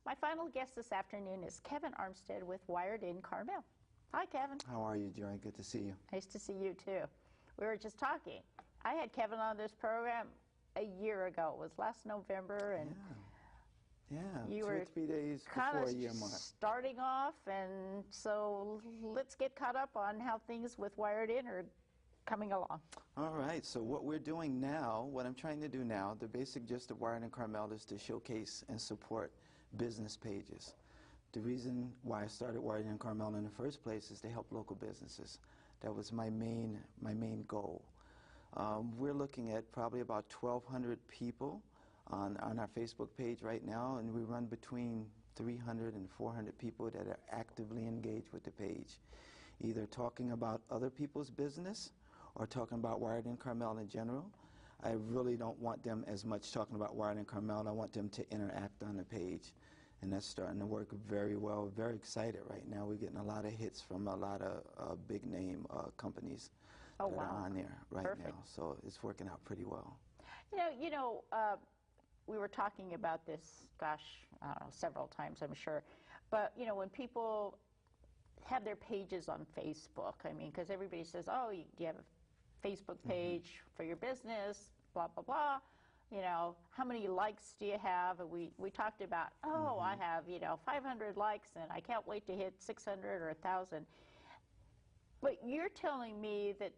My final guest this afternoon is Kevin Armstead with WiredIn Carmel. Hi, Kevin. How are you, Joy? Good to see you. Nice to see you, too. We were just talking. I had Kevin on this program a year ago. It was last November, and you 2 were or 3 days kind before of a year mark. starting off, and so let's get caught up on how things with WiredIn are coming along. All right, so what we're doing now, what I'm trying to do now, the basic gist of WiredIn Carmel is to showcase and support business pages. The reason why I started WiredIn Carmel in the first place is to help local businesses. That was my main goal. We're looking at probably about 1,200 people on our Facebook page right now, and we run between 300 and 400 people that are actively engaged with the page, either talking about other people's business or talking about WiredIn Carmel in general. I really don't want them as much talking about WiredIn Carmel. I want them to interact on the page, and that's starting to work very well. Very excited right now. We're getting a lot of hits from a lot of big name companies that are on there right now. So it's working out pretty well. We were talking about this, gosh, I don't know, several times, I'm sure. But, you know, when people have their pages on Facebook, I mean, because everybody says, oh, do you have a Facebook page for your business, blah, blah, blah. You know, how many likes do you have? And we talked about, oh, I have, 500 likes, and I can't wait to hit 600 or 1,000. But you're telling me that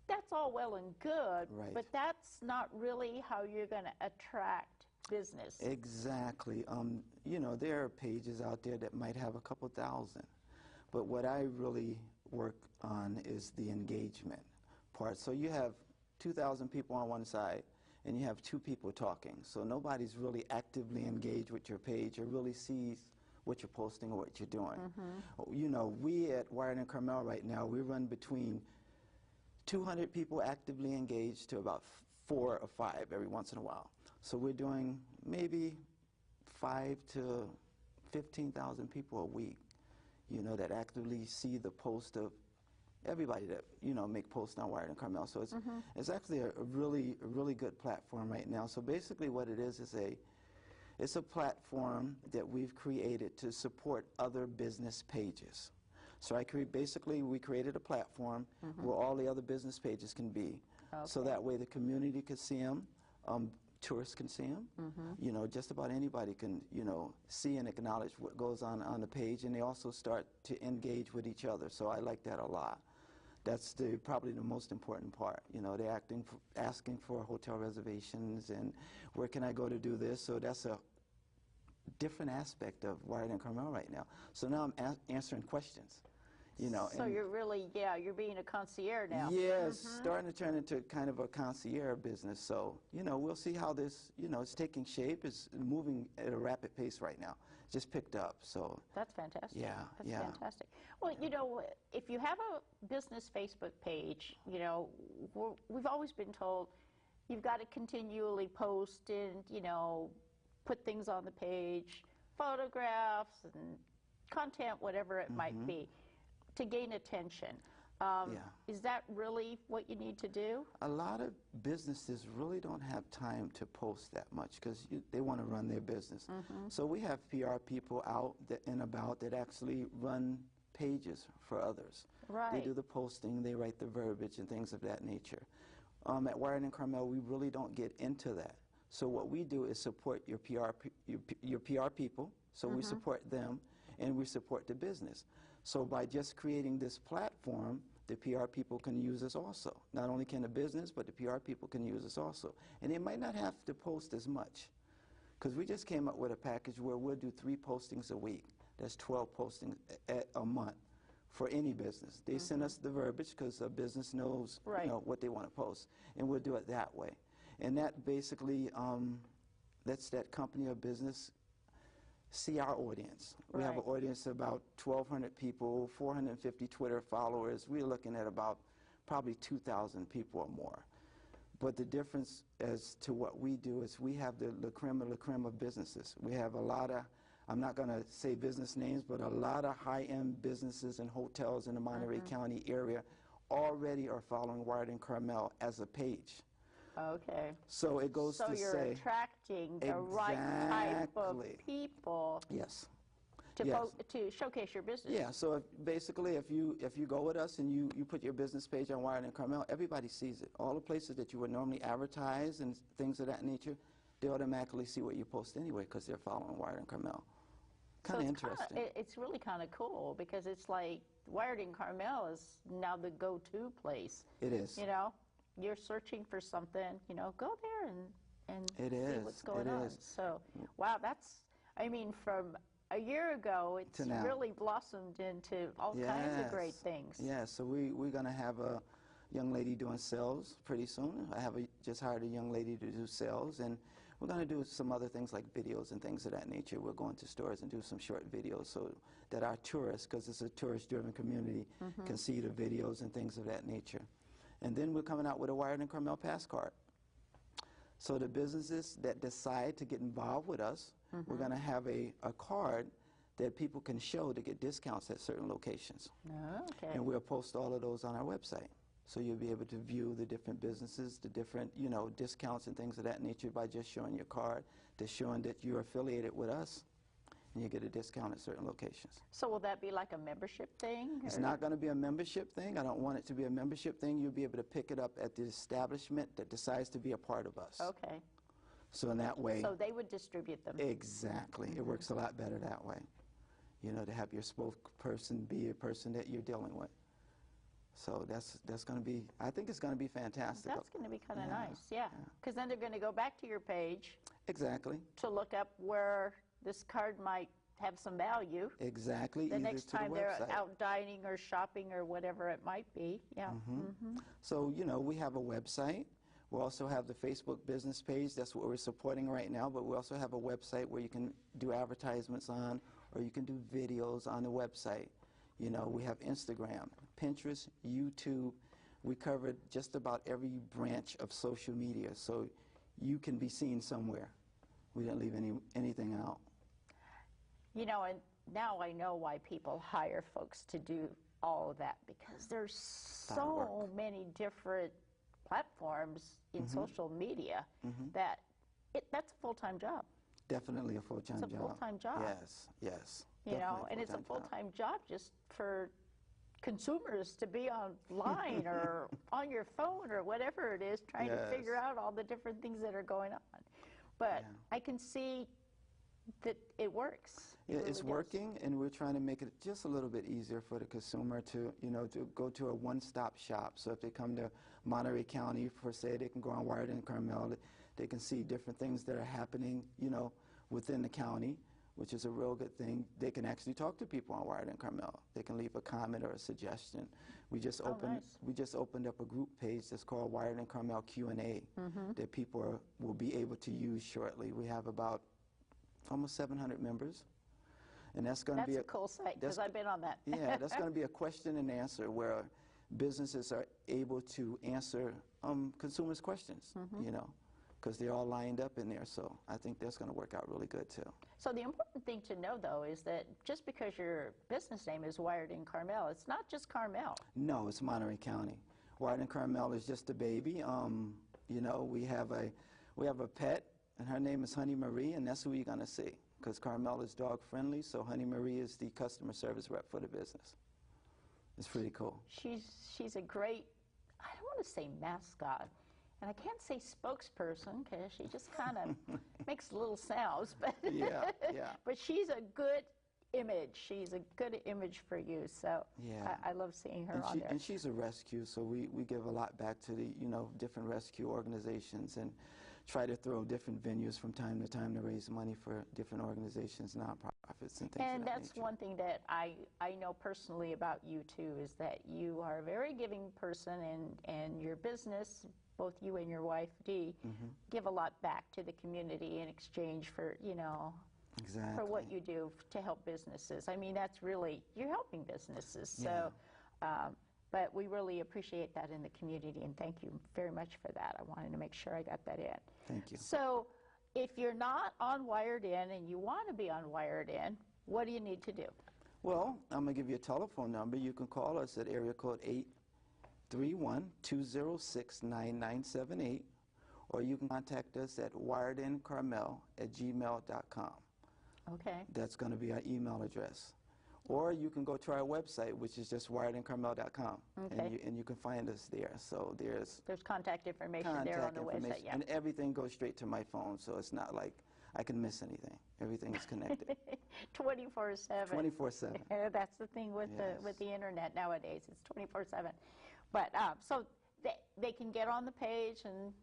that's all well and good, but that's not really how you're going to attract business. Exactly. There are pages out there that might have a couple thousand, but what I really work on is the engagement part. So you have 2,000 people on one side, and you have 2 people talking. So nobody's really actively engaged with your page or really sees what you're posting or what you're doing. We at WiredIn Carmel right now, we run between 200 people actively engaged to about 4 or 5 every once in a while. So we're doing maybe 5 to 15,000 people a week, that actively see the post of everybody that, make posts on WiredIn Carmel. So it's actually a really good platform right now. So basically what it is it's a platform that we've created to support other business pages. So we created a platform where all the other business pages can be. So that way the community can see them, tourists can see them, just about anybody can, see and acknowledge what goes on the page, and they also start to engage with each other. So I like that a lot. That's probably the most important part. They're asking for hotel reservations and where can I go to do this. So that's a different aspect of WiredIn Carmel right now. So now I'm answering questions. So you're really, you're being a concierge now. Yes, starting to turn into kind of a concierge business. So, we'll see how this, it's taking shape. It's moving at a rapid pace right now. It's just picked up, so. That's fantastic. Yeah, That's fantastic. Well, if you have a business Facebook page, we've always been told you've got to continually post and, put things on the page, photographs and content, whatever it might be, to gain attention. Is that really what you need to do? A lot of businesses really don't have time to post that much because they want to run their business. So we have PR people out and about that actually run pages for others. They do the posting, they write the verbiage and things of that nature. At WiredIn Carmel, we really don't get into that. So what we do is support your PR people. So we support them, and we support the business. So by just creating this platform, the PR people can use us also. Not only can the business, but the PR people can use us also. And they might not have to post as much, because we just came up with a package where we'll do 3 postings a week. That's 12 postings a month for any business. They send us the verbiage, because a business knows what they want to post, and we'll do it that way. And that basically lets that company or business see our audience. We have an audience of about 1,200 people, 450 Twitter followers. We're looking at about probably 2,000 people or more. But the difference as to what we do is we have the creme of businesses. We have a lot of, I'm not going to say business names, but a lot of high-end businesses and hotels in the Monterey County area already are following WiredIn Carmel as a page. Okay. So it goes So to you're say attracting the right type of Exactly. people yes. to, Yes. to showcase your business. Yeah, so basically if you go with us and you put your business page on WiredIn Carmel, everybody sees it. All the places that you would normally advertise and things of that nature, they automatically see what you post anyway because they're following WiredIn Carmel. Kind of interesting. It's really kind of cool because it's like WiredIn Carmel is now the go-to place. It is. You know, you're searching for something, you know, go there and It see is. what's going It on. is. So, wow, that's, I mean, from a year ago, it's To now. really blossomed into all kinds of great things. Yeah, so we're going to have a young lady doing sales pretty soon. I have just hired a young lady to do sales, and we're going to do some other things like videos and things of that nature. We'll go into stores and do some short videos so that our tourists, because it's a tourist-driven community, can see the videos and things of that nature. And then we're coming out with a WiredIn Carmel Pass card. So the businesses that decide to get involved with us, we're going to have a card that people can show to get discounts at certain locations. Okay. And we'll post all of those on our website. So you'll be able to view the different businesses, the different, you know, discounts and things of that nature by just showing your card, just showing that you're affiliated with us, and you get a discount at certain locations. So will that be like a membership thing? It's or- not going to be a membership thing. I don't want it to be a membership thing. You'll be able to pick it up at the establishment that decides to be a part of us. Okay. So in that way, So they would distribute them. exactly. It works a lot better that way. You know, to have your spokesperson be a person that you're dealing with. So that's going to be, I think it's going to be fantastic. That's going to be kind of Yeah, nice, yeah. Because then they're going to go back to your page Exactly. to look up where this card might have some value. Exactly. The either next to the time they're website. out dining or shopping or whatever it might be, yeah. So, you know, we have a website. We also have the Facebook business page. That's what we're supporting right now. But we also have a website where you can do advertisements on, or you can do videos on the website. You know, we have Instagram, Pinterest, YouTube. We covered just about every branch of social media. So you can be seen somewhere. We didn't leave anything out. You know, and now I know why people hire folks to do all of that, because there's so many different platforms in social media that that's a full-time job. Definitely a full-time job. It's a full-time job. Yes, yes. You know, Definitely and it's a full-time job. full-time job just for consumers to be online or on your phone or whatever it is, trying to figure Yes. out all the different things that are going on. But Yeah. I can see that it works. It Yeah, really it's does. working, and we're trying to make it just a little bit easier for the consumer to, you know, to go to a one-stop shop. So if they come to Monterey County, for say, they can go on WiredIn Carmel. They can see different things that are happening, you know, within the county, which is a real good thing. They can actually talk to people on WiredIn Carmel. They can leave a comment or a suggestion. We just opened up a group page that's called WiredIn Carmel Q&A that people will be able to use shortly. We have about almost 700 members, and that's going to be That's a cool site, because I've been on that. yeah, that's going to be a question and answer where businesses are able to answer consumers' questions, you know, because they're all lined up in there. So I think that's going to work out really good too. So the important thing to know, though, is that just because your business name is WiredIn Carmel, it's not just Carmel. No, it's Monterey County. WiredIn Carmel is just a baby. You know, we have a pet, and her name is Honey Marie, and that's who you're going to see, because Carmel is dog friendly. So Honey Marie is the customer service rep for the business. It's pretty cool. She's a great, I don't want to say mascot, and I can't say spokesperson, because she just kind of makes little sounds, but Yeah, yeah. but she's a good image. She's a good image for you. So Yeah. I love seeing her And, on there. and she's a rescue, so we give a lot back to the, you know, different rescue organizations, and try to throw different venues from time to time to raise money for different organizations, nonprofits, and things And of that that's nature. one thing that I know personally about you, too, is that you are a very giving person, and your business, both you and your wife, Dee, give a lot back to the community in exchange for, you know, Exactly. for what you do to help businesses. I mean, that's really, you're helping businesses. So, but we really appreciate that in the community, and thank you very much for that. I wanted to make sure I got that in. Thank you. So if you're not on WiredIn and you want to be on WiredIn, what do you need to do? Well, I'm going to give you a telephone number. You can call us at area code 831-206-9978, or you can contact us at wiredincarmel@gmail.com. Okay. That's going to be our email address. Or you can go to our website, which is just wiredincarmel.com, Okay. and you can find us there. So there's contact information there on the website, yeah. and everything goes straight to my phone, so it's not like I can miss anything. Everything is connected. 24/7. 24/7. That's the thing with the internet nowadays. It's 24/7. But so they can get on the page and.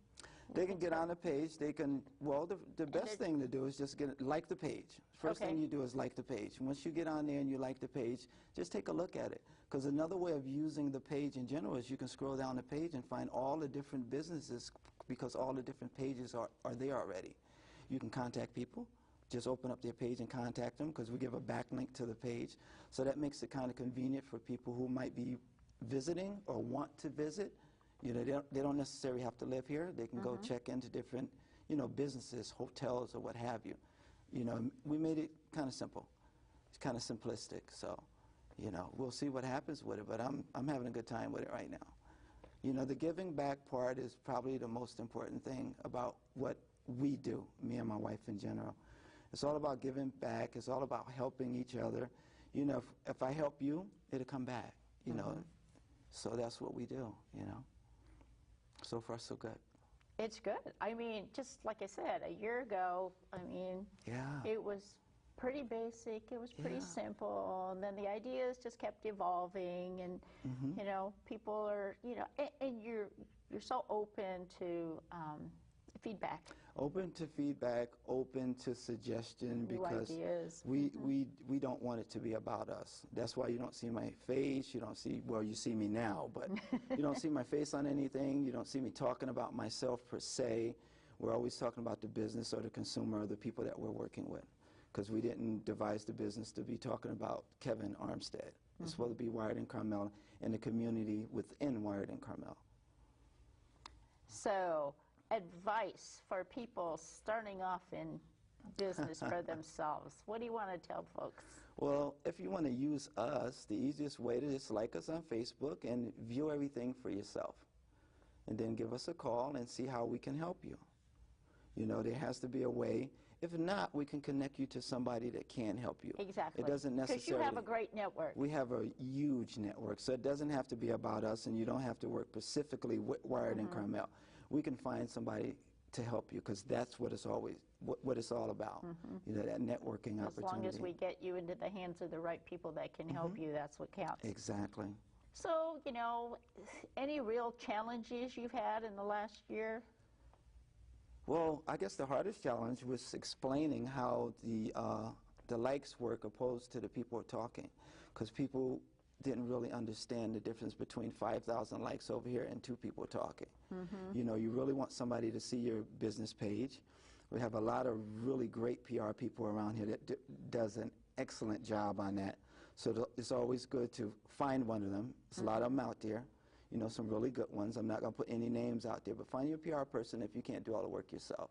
They can get on the page. They can, well, the best thing to do is just like the page. First thing you do is like the page. Once you get on there and you like the page, just take a look at it. Because another way of using the page in general is you can scroll down the page and find all the different businesses, because all the different pages are there already. You can contact people. Just open up their page and contact them, because we give a backlink to the page. So that makes it kind of convenient for people who might be visiting or want to visit. You know, they don't necessarily have to live here. They can go check into different, businesses, hotels, or what have you. You know, we made it kind of simple. It's kind of simplistic. So, we'll see what happens with it. But I'm having a good time with it right now. You know, the giving back part is probably the most important thing about what we do, me and my wife in general. It's all about giving back. It's all about helping each other. You know, if I help you, it'll come back. You know, so that's what we do. So far, so good. It's good. I mean, just like I said, a year ago, it was pretty basic. It was pretty simple. And then the ideas just kept evolving. And, people are, and you're so open to feedback. Open to feedback, open to suggestion, because ideas. we don't want it to be about us. That's why you don't see my face. You don't see, well, you see me now, but you don't see my face on anything. You don't see me talking about myself per se. We're always talking about the business or the consumer or the people that we're working with, because we didn't devise the business to be talking about Kevin Armstead. It's supposed to be WiredIn Carmel and the community within WiredIn Carmel. So, advice for people starting off in business for themselves. What do you want to tell folks? Well, if you want to use us, the easiest way to just like us on Facebook and view everything for yourself. And then give us a call and see how we can help you. There has to be a way. If not, we can connect you to somebody that can help you. Exactly. It doesn't necessarily. Because you have a great network. We have a huge network, so it doesn't have to be about us, and you don't have to work specifically with WiredIn Carmel. We can find somebody to help you, because that's what it's always what it's all about. That networking opportunity. As long as we get you into the hands of the right people that can help you, that's what counts. Exactly. So, any real challenges you've had in the last year? Well, I guess the hardest challenge was explaining how the likes work opposed to the people talking, because people didn't really understand the difference between 5,000 likes over here and 2 people talking. You really want somebody to see your business page. We have a lot of really great PR people around here that does an excellent job on that. So it's always good to find one of them. There's a lot of them out there. Some really good ones. I'm not going to put any names out there, but find your PR person if you can't do all the work yourself.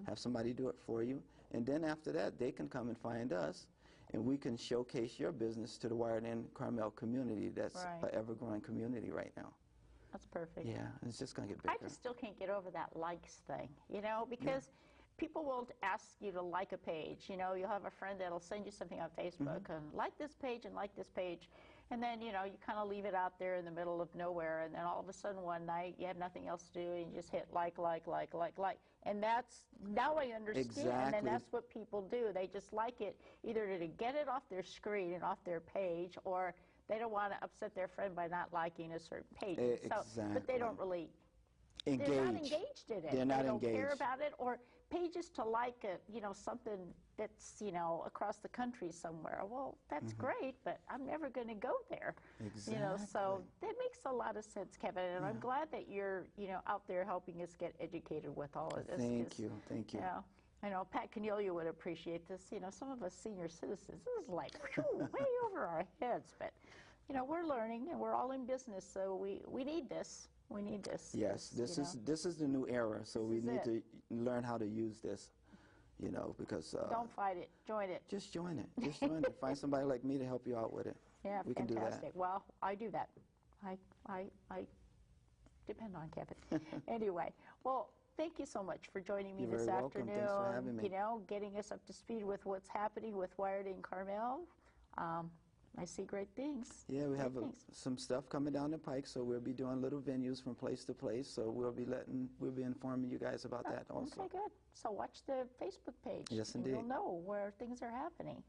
Have somebody do it for you. And then after that, they can come and find us, and we can showcase your business to the WiredIn Carmel community. That's an ever-growing community right now. That's perfect. Yeah, it's just going to get bigger. I just still can't get over that likes thing, because people will ask you to like a page. You'll have a friend that'll send you something on Facebook and like this page and like this page. And then, you kind of leave it out there in the middle of nowhere. And then all of a sudden one night you have nothing else to do and you just hit like. And that's, now I understand. Exactly. And that's what people do. They just like it either to get it off their screen and off their page, or they don't want to upset their friend by not liking a certain page. Exactly. But they don't really engage. They're not engaged in it. They're not they don't engaged. care about it, or pages to like something that's across the country somewhere. Well, that's great, but I'm never going to go there. Exactly. So that makes a lot of sense, Kevin, and I'm glad that you're out there helping us get educated with all of this. Thank you. I know Pat Cornelia would appreciate this. Some of us senior citizens, this is like way over our heads, but we're learning and we're all in business, so we need this. We need this. Yes, this is the new era, so we need to learn how to use this, because... Don't fight it. Join it. Just join it. Just join it. Find somebody like me to help you out with it. Yeah, we fantastic. Can do that. Well, I do that. I depend on Kevin. Anyway, well, thank you so much for joining me You're this very welcome. afternoon. Thanks for having me. You know, getting us up to speed with what's happening with WiredIn Carmel. I see great things. Yeah, we Great have things. some stuff coming down the pike, so we'll be doing little venues from place to place. So we'll be informing you guys about that also. Okay, good. So watch the Facebook page. Yes, and indeed. you'll know where things are happening.